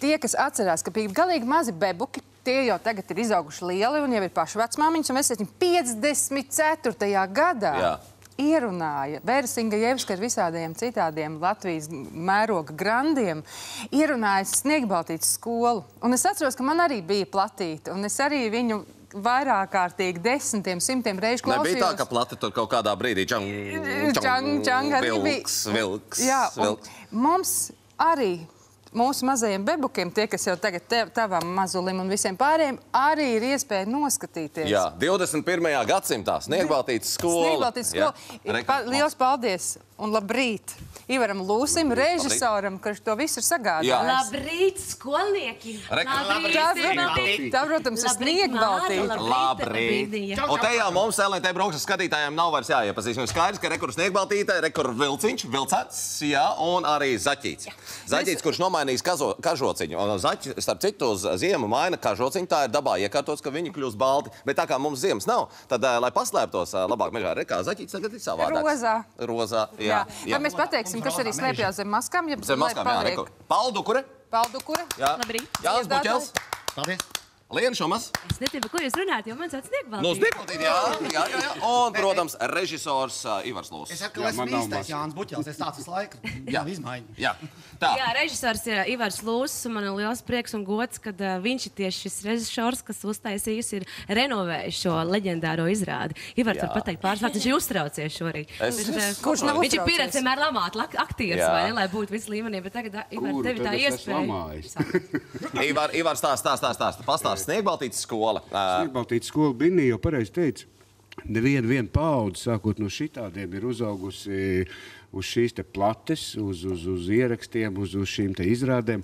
tie, kas atcerās, ka bija galīgi mazi bebuki, tie jau tagad ir izauguši lieli un jau ir paši vecmāmiņas, un mēs esam 54. gadā ierunāja Vērsinga Jevska ar visādiem citādiem Latvijas mēroga grandiem, ierunāja Sniegbaltītes skolu. Un es atceros, ka man arī bija platīte, un es arī viņu vairāk kārtīgi desmitiem, simtiem reižu klausījos. Nebija tā, ka plati tur kaut kādā brīdī vilks. Jā, un mums arī, mūsu mazajiem bebukiem, tie, kas jau tagad tavam mazulim un visiem pārējiem, arī ir iespēja noskatīties. Jā, 21. gadsimtā Sniegbaltītes skola. Liels paldies un labrīt Ivaram Lūsim, režisoram, kurš to visu ir sagādājis. Labrīt, skolnieki! Tā, protams, ir Sniegbaltīte. Labrīt! Un te jau mums, LNT braukšanas skatītājiem, nav vairs jāiepazīst. Mums skaidrs, ka rekur Sniegbaltīte, rekur vilciņš, vilcēts, jā, un arī zaķīts. Zaķīts, kurš nomainījis kažociņu. Zaķi, starp citu, uz ziemu maina kažociņu, tā ir dabā iekārtots, ka viņi kļūst balti. Bet tā kā mums ziemas nav, tad, lai paslēptos labāk mežā, rekā zaķīts tagad ir savādāks. Rozā, jā. Vai mēs pateiksim, kas arī slēpjās zem maskām? Zem maskām, jā, rekur. Paldukure. Paldukure. Labrīt. Jānis Buķels. Paldies. Liena Šumas. Es netieku, ko jūs runājat, jo man sauc Sniegbaltīte. Nu, Sniegbaltīte, jā. Un, protams, režisors Ivars Lūss. Es atkal esmu īstais Jānis Buķels, es tāds visu laiku nav izmaiņu. Jā, tā. Jā, režisors ir Ivars Lūss, un man ir liels prieks un gods, kad viņš ir tieši šis režisors, kas uztaisījis ir renovējis šo leģendāro izrādi. Ivar, var pateikt pāris vārds, viņš ir uztraucies šorīt. Kurš nav uztraucies? Viņš ir pieredz vienmēr lamāt aktieris, vai ne, lai būtu viss līmenī, bet tagad, Ivar, tevi tā iespēja. Ivar, pastāst. Sniegbaltītes skola. Sniegbaltītes skola Binnī jau pareizi teica, neviena paudze, sākot no šitādiem, ir uzaugusi uz šīs te plates, uz ierakstiem, uz šīm te izrādēm.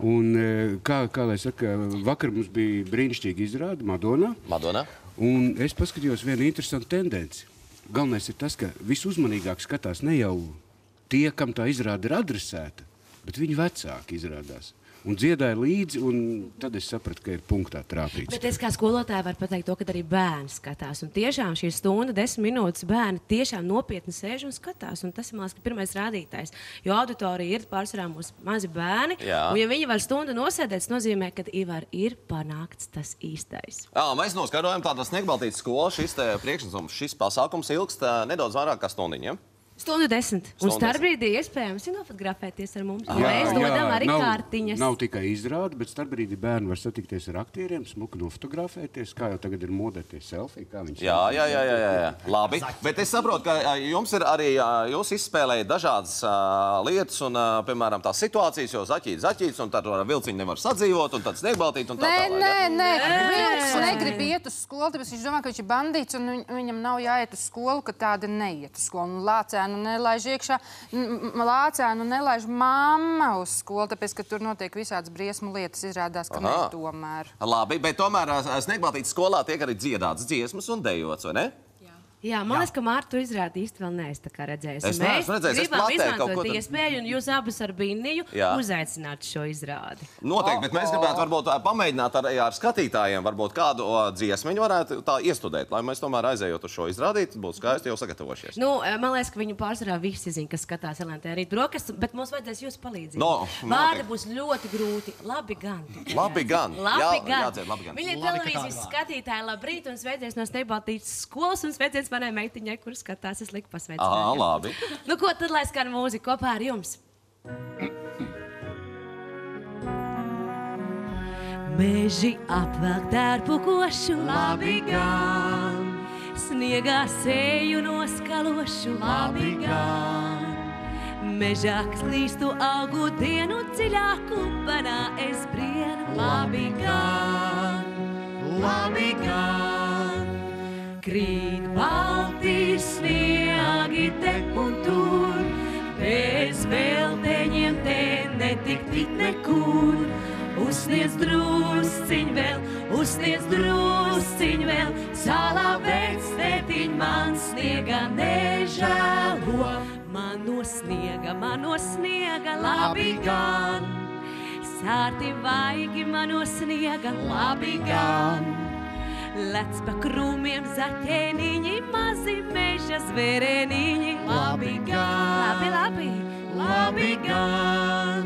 Un, kā lai saka, vakar mums bija brīnišķīga izrāde Madonā. Un es paskatījos vienu interesantu tendenci. Galvenais ir tas, ka visuzmanīgāk skatās ne jau tie, kam tā izrāde ir adresēta, bet viņi vecāki izrādās. Un dziedāja līdzi, un tad es sapratu, ka ir punktā trāpīts. Bet es kā skolotāja varu pateikt to, ka arī bērni skatās. Un tiešām šī stunda, 10 minūtes bērni tiešām nopietni sēž un skatās. Un tas ir, man liekas, pirmais rādītājs. Jo auditorija ir pārsvarā mūsu mazi bērni. Jā. Un ja viņi var stundu nosēdēt, tas nozīmē, ka Ivar ir panākts tas īstais. Mēs noskaidrojam tāda Sniegbaltītes skola. Šis priekšnesums, šis pasākums ilgst nedaudz vairāk kā stundiņu, ja? Stundu 10. Un starpbrīdī iespējams ir nofotografēties ar mums. Mēs dodam arī kārtiņas. Nav tikai izrāde, bet starpbrīdī bērni var satikties ar aktieriem, smuki nofotografēties, kā jau tagad ir modē tie selfie, kā viņi Jā. Labi, bet es saprotu, ka jums ir arī, jūs izspēlējat dažādas lietas un, piemēram, tās situācijas, jo zaķīts, un tad vilciņi nevar sadzīvot, un tad Sniegbaltīte, un tā tālāk. Nē. Vilks negrib iet uz skolu, tāpēc viņš domā, ka viņš ir bandīts, un viņam nav jāiet uz skolu, ka tāda neiet uz skolu. Lācēnu nelaiž iekšā, lācēnu nelaiž mamma uz skolu, tāpēc, ka tur notiek visādas briesmu lietas, izrādās, ka ne tomēr. Labi, bet tomēr Sniegbaltītes skolā tiek arī dziedāts dziesmas un dejots, vai ne? Jā, man liekas, ka Mārtu izrādi īsti vēl neesmu tā kā redzējis. Es neesmu redzējis, es platē kaut ko tad. Mēs gribam izmantot iespēju, un jūs abas ar Binniju uzaicināt šo izrādi. Noteikti, bet mēs gribētu varbūt pamēģināt arī ar skatītājiem, varbūt kādu dziesmiņu varētu tā iestudēt, lai mēs tomēr aizējot uz šo izrādīt, būtu skaisti jau sagatavošies. Nu, man liekas, ka viņu pārsvarā visi zina, kas skatās LNT arī brokastu, bet mums vajadzēs jūs palīdzēt. Vārdi būs ļoti grūti. Labi gan. Jādzied, labi gan. Viņi ir televīzijas skatītāji, labrīt, un sveicies no Sniegbaltītes skolas, un sveicies manai meitiņai, kur skatās, es liku pasveicināt. Labi. Nu, ko tad, lai skan mūzika kopā ar jums? Meži apvelk dārpu košu, labi gan. Sniegā sēju noskalošu, labi gan. Mežā klīstu augu dienu dziļā kupenā es brienu, labi gan. Labi gan. Krīt balti sniegi te un tur, bez velteņiem te netikt nekur. Uzsniedz drusciņ vēl, salā vectētiņ man sniega nežēlo. Mano sniega, labi gan. Sārti vaigi mano sniega, labi gan. Lec pa krūmiem zaķēniņi, mazi meža zvērēniņi. Labi gan, labi gan.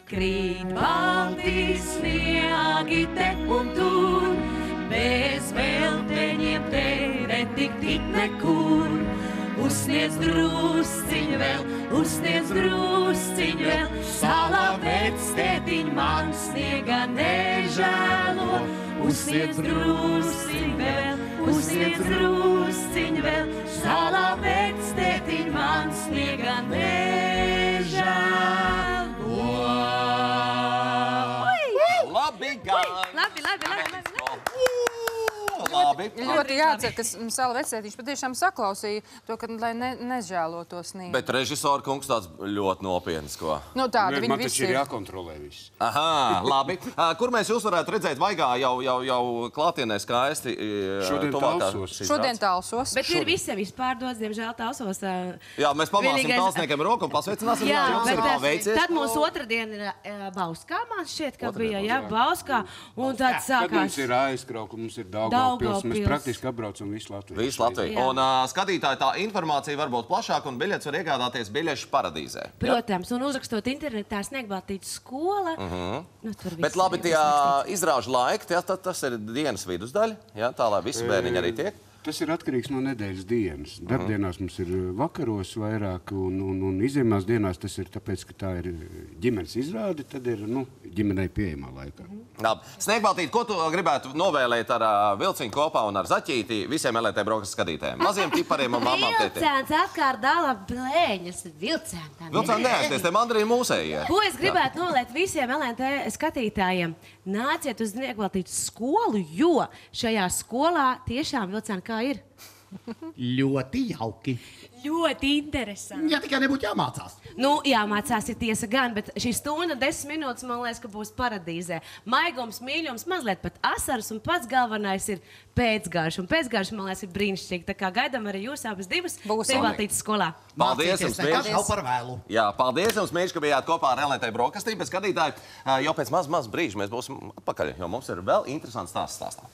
Krīt balti sniegi te un tur, bez velteņiem te netik nekur. Uzsniedz drusciņ vēl, salā vectētiņ man sniega nežēlo. Uzsniedz drusciņ vēl, salā vectētiņ man sniega nežēlo. Labi, gan! Labi. Ļoti jācer, ka Sala vecētiņš patiešām saklausīja to, ka, lai nežēlo to sniegu. Bet režisora kungs tāds ļoti nopietns, ko? Nu tāda, viņi Man visi taču ir jākontrolē viss. Aha, labi. Kur mēs jūs varētu redzēt vaigā jau klātienē skaisti? Šodien Talsos. Bet ir visiem vispārdots, diemžēl Talsos. Jā, mēs pamāsim talsniekiem roku un pasveicināsim. Jā, jums ir paveicies. tad mūsu otrdien ir Bauskā, man šķiet, ka bija, jā, Bauskā. Un tad Tad mums sākās. ir Aizkraukli, mums ir Daugavpils, mēs praktiski apbraucam visu Latviju. Visu Latviju. Un skatītāji tā informācija var būt plašāka un biļetes var iegādāties biļešu paradīzē. Protams, un uzrakstot internetā Sniegbaltītes skola. Nu, tur Bet viss labi, ir tie uzrakstīts. izrāžu laiki, tas ir dienas vidusdaļa, ja, tā lai visi bērniņi arī tiek. Tas ir atkarīgs no nedēļas dienas. Darbdienās mums ir vakaros vairāk, un izņemās dienās tas ir tāpēc, ka tā ir ģimenes izrāde, tad ir ģimenei pieejamā laikā. Labi. Sniegbaltīt, ko tu gribētu novēlēt ar Vilciņu kopā un ar Zaķīti visiem LT brokastu skatītājiem? Maziem tipariem un mamām tētiem. Vilcēns atkārt dala blēņas. Vilcēni neaizties, te mandrī mūsējie. Ko es gribētu nolēt visiem LNT skatītājiem? Nāciet uz Sniegbaltītes skolu, jo šajā skolā tiešām Vilcēni kā ir? Ļoti jauki. Ļoti interesanti. Ja tikai nebūtu jāmācās. Nu, jāmācās ir tiesa gan, bet šī stunda 10 minūtes, man liekas, ka būs paradīzē. Maigums, mīļums, mazliet pat asaras, un pats galvenais ir pēcgarš. Un pēcgarš, man liekas, ir brīnišķīgi. Tā kā gaidām arī jūs abas divas Sniegbaltītes skolā. Paldies jums, Nekad nav par vēlu. Jā, paldies jums, mīļš, ka bijāt kopā ar LT brokastīm. Bet skatītāji, jau pēc maz brīža mēs būsim atpakaļ, jo mums ir vēl interesants stāsts stāstā.